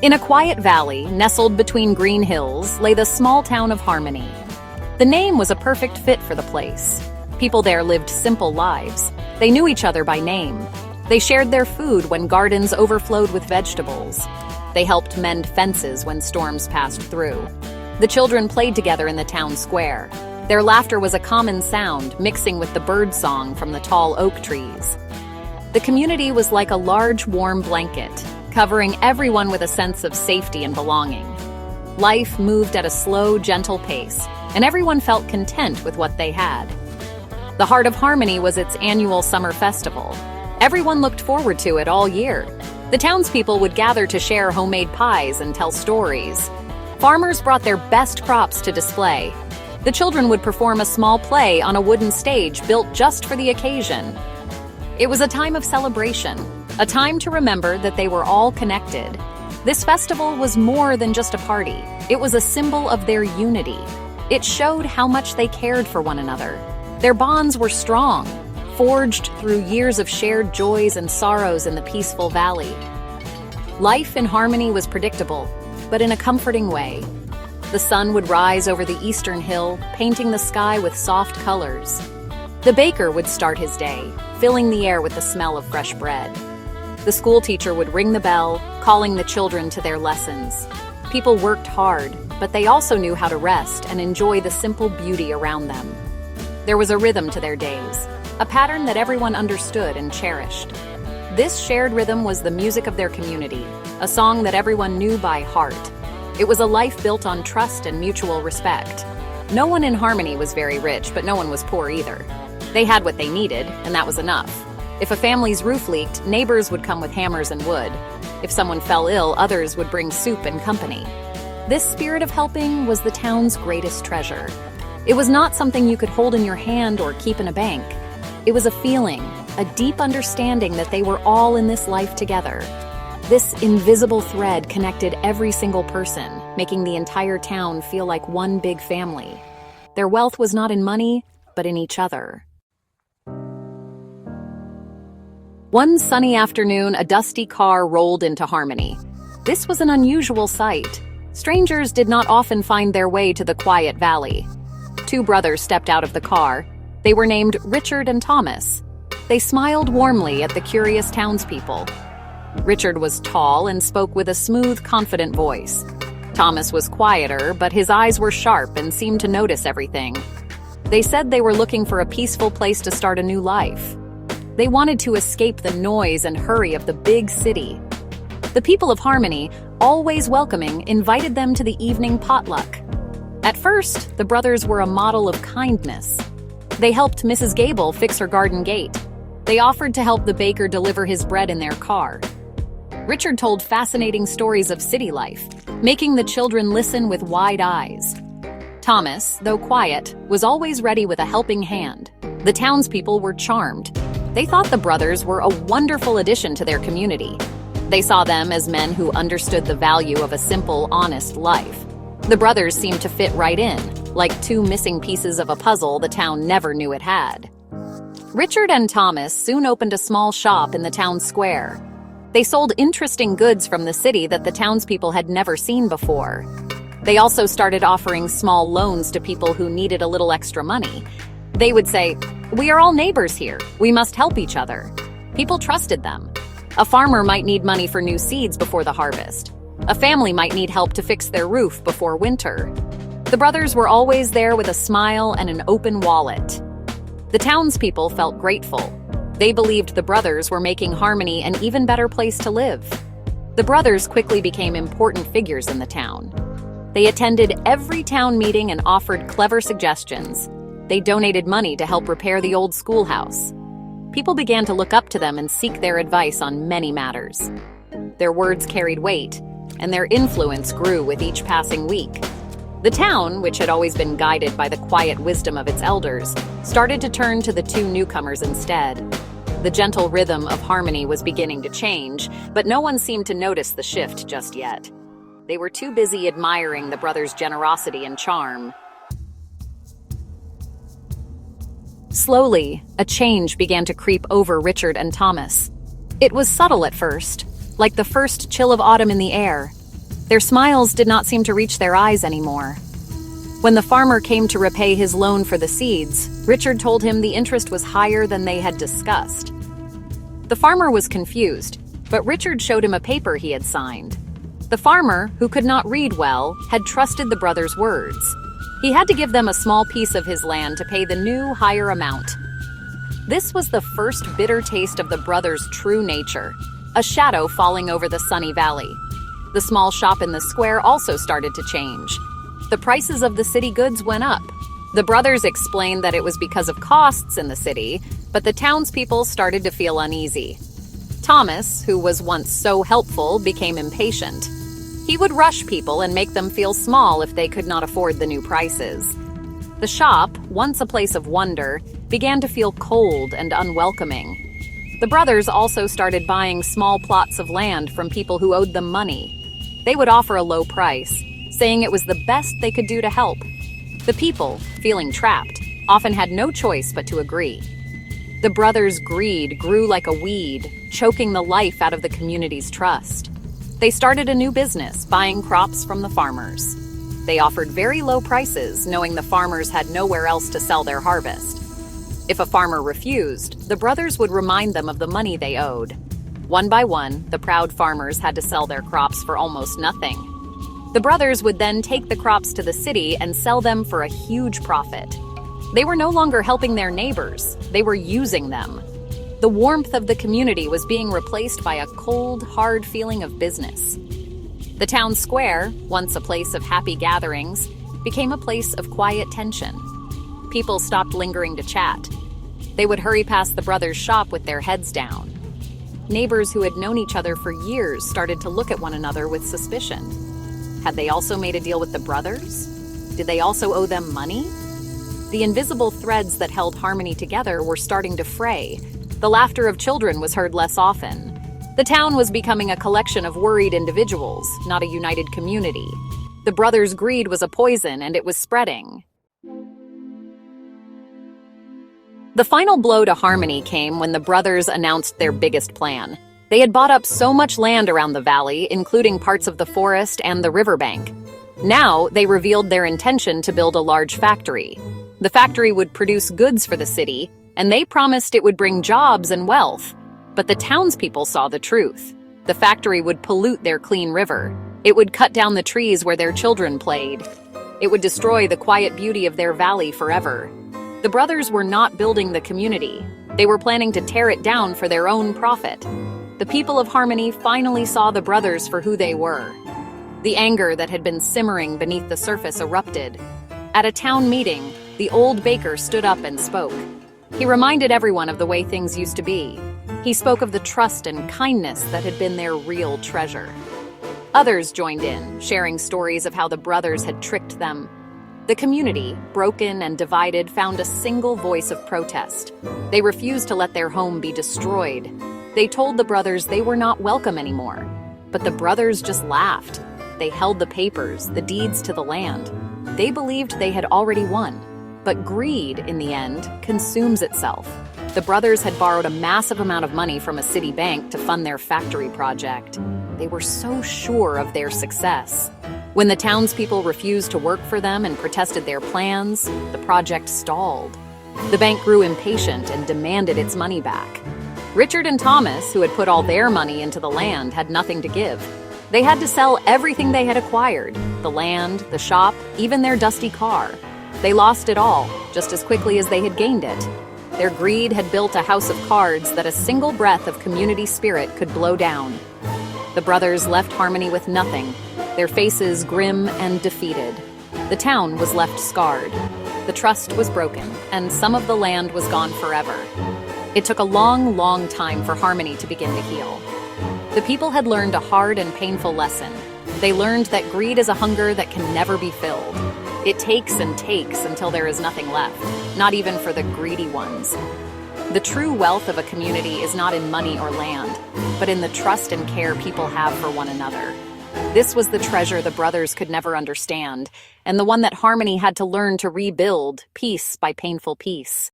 In a quiet valley, nestled between green hills, lay the small town of Harmony. The name was a perfect fit for the place. People there lived simple lives. They knew each other by name. They shared their food when gardens overflowed with vegetables. They helped mend fences when storms passed through. The children played together in the town square. Their laughter was a common sound, mixing with the bird song from the tall oak trees. The community was like a large, warm blanket, covering everyone with a sense of safety and belonging. Life moved at a slow, gentle pace, and everyone felt content with what they had. The heart of Harmony was its annual summer festival. Everyone looked forward to it all year. The townspeople would gather to share homemade pies and tell stories. Farmers brought their best crops to display. The children would perform a small play on a wooden stage built just for the occasion. It was a time of celebration, a time to remember that they were all connected. This festival was more than just a party. It was a symbol of their unity. It showed how much they cared for one another. Their bonds were strong, forged through years of shared joys and sorrows in the peaceful valley. Life in Harmony was predictable, but in a comforting way. The sun would rise over the eastern hill, painting the sky with soft colors. The baker would start his day, filling the air with the smell of fresh bread. The school teacher would ring the bell, calling the children to their lessons. People worked hard, but they also knew how to rest and enjoy the simple beauty around them. There was a rhythm to their days, a pattern that everyone understood and cherished. This shared rhythm was the music of their community, a song that everyone knew by heart. It was a life built on trust and mutual respect. No one in Harmony was very rich, but no one was poor either. They had what they needed, and that was enough. If a family's roof leaked, neighbors would come with hammers and wood. If someone fell ill, others would bring soup and company. This spirit of helping was the town's greatest treasure. It was not something you could hold in your hand or keep in a bank. It was a feeling, a deep understanding that they were all in this life together. This invisible thread connected every single person, making the entire town feel like one big family. Their wealth was not in money, but in each other. One sunny afternoon, a dusty car rolled into Harmony. This was an unusual sight. Strangers did not often find their way to the quiet valley. Two brothers stepped out of the car. They were named Richard and Thomas. They smiled warmly at the curious townspeople. Richard was tall and spoke with a smooth, confident voice. Thomas was quieter, but his eyes were sharp and seemed to notice everything. They said they were looking for a peaceful place to start a new life. They wanted to escape the noise and hurry of the big city. The people of Harmony, always welcoming, invited them to the evening potluck. At first, the brothers were a model of kindness. They helped Mrs. Gable fix her garden gate. They offered to help the baker deliver his bread in their car. Richard told fascinating stories of city life, making the children listen with wide eyes. Thomas, though quiet, was always ready with a helping hand. The townspeople were charmed. They thought the brothers were a wonderful addition to their community. They saw them as men who understood the value of a simple, honest life. The brothers seemed to fit right in, like two missing pieces of a puzzle the town never knew it had. Richard and Thomas soon opened a small shop in the town square. They sold interesting goods from the city that the townspeople had never seen before. They also started offering small loans to people who needed a little extra money. They would say, "We are all neighbors here. We must help each other." People trusted them. A farmer might need money for new seeds before the harvest. A family might need help to fix their roof before winter. The brothers were always there with a smile and an open wallet. The townspeople felt grateful. They believed the brothers were making Harmony an even better place to live. The brothers quickly became important figures in the town. They attended every town meeting and offered clever suggestions. They donated money to help repair the old schoolhouse. People began to look up to them and seek their advice on many matters. Their words carried weight, and their influence grew with each passing week. The town, which had always been guided by the quiet wisdom of its elders, started to turn to the two newcomers instead. The gentle rhythm of Harmony was beginning to change, but no one seemed to notice the shift just yet. They were too busy admiring the brothers' generosity and charm. Slowly, a change began to creep over Richard and Thomas. It was subtle at first, like the first chill of autumn in the air. Their smiles did not seem to reach their eyes anymore. When the farmer came to repay his loan for the seeds, Richard told him the interest was higher than they had discussed. The farmer was confused, but Richard showed him a paper he had signed. The farmer, who could not read well, had trusted the brothers' words. He had to give them a small piece of his land to pay the new, higher amount. This was the first bitter taste of the brothers' true nature, a shadow falling over the sunny valley. The small shop in the square also started to change. The prices of the city goods went up. The brothers explained that it was because of costs in the city, but the townspeople started to feel uneasy. Thomas, who was once so helpful, became impatient. He would rush people and make them feel small if they could not afford the new prices. The shop, once a place of wonder, began to feel cold and unwelcoming. The brothers also started buying small plots of land from people who owed them money. They would offer a low price, saying it was the best they could do to help. The people, feeling trapped, often had no choice but to agree. The brothers' greed grew like a weed, choking the life out of the community's trust. They started a new business, buying crops from the farmers. They offered very low prices, knowing the farmers had nowhere else to sell their harvest. If a farmer refused, the brothers would remind them of the money they owed. One by one, the proud farmers had to sell their crops for almost nothing. The brothers would then take the crops to the city and sell them for a huge profit. They were no longer helping their neighbors, they were using them. The warmth of the community was being replaced by a cold, hard feeling of business. The town square, once a place of happy gatherings, became a place of quiet tension. People stopped lingering to chat. They would hurry past the brothers' shop with their heads down. Neighbors who had known each other for years started to look at one another with suspicion. Had they also made a deal with the brothers? Did they also owe them money? The invisible threads that held Harmony together were starting to fray. The laughter of children was heard less often. The town was becoming a collection of worried individuals, not a united community. The brothers' greed was a poison, and it was spreading. The final blow to Harmony came when the brothers announced their biggest plan. They had bought up so much land around the valley, including parts of the forest and the riverbank. Now, they revealed their intention to build a large factory. The factory would produce goods for the city, and they promised it would bring jobs and wealth. But the townspeople saw the truth. The factory would pollute their clean river. It would cut down the trees where their children played. It would destroy the quiet beauty of their valley forever. The brothers were not building the community. They were planning to tear it down for their own profit. The people of Harmony finally saw the brothers for who they were. The anger that had been simmering beneath the surface erupted. At a town meeting, the old baker stood up and spoke. He reminded everyone of the way things used to be. He spoke of the trust and kindness that had been their real treasure. Others joined in, sharing stories of how the brothers had tricked them. The community, broken and divided, found a single voice of protest. They refused to let their home be destroyed. They told the brothers they were not welcome anymore. But the brothers just laughed. They held the papers, the deeds to the land. They believed they had already won. But greed, in the end, consumes itself. The brothers had borrowed a massive amount of money from a city bank to fund their factory project. They were so sure of their success. When the townspeople refused to work for them and protested their plans, the project stalled. The bank grew impatient and demanded its money back. Richard and Thomas, who had put all their money into the land, had nothing to give. They had to sell everything they had acquired: the land, the shop, even their dusty car. They lost it all, just as quickly as they had gained it. Their greed had built a house of cards that a single breath of community spirit could blow down. The brothers left Harmony with nothing, their faces grim and defeated. The town was left scarred. The trust was broken, and some of the land was gone forever. It took a long, long time for Harmony to begin to heal. The people had learned a hard and painful lesson. They learned that greed is a hunger that can never be filled. It takes and takes until there is nothing left, not even for the greedy ones. The true wealth of a community is not in money or land, but in the trust and care people have for one another. This was the treasure the brothers could never understand, and the one that Harmony had to learn to rebuild, piece by painful piece.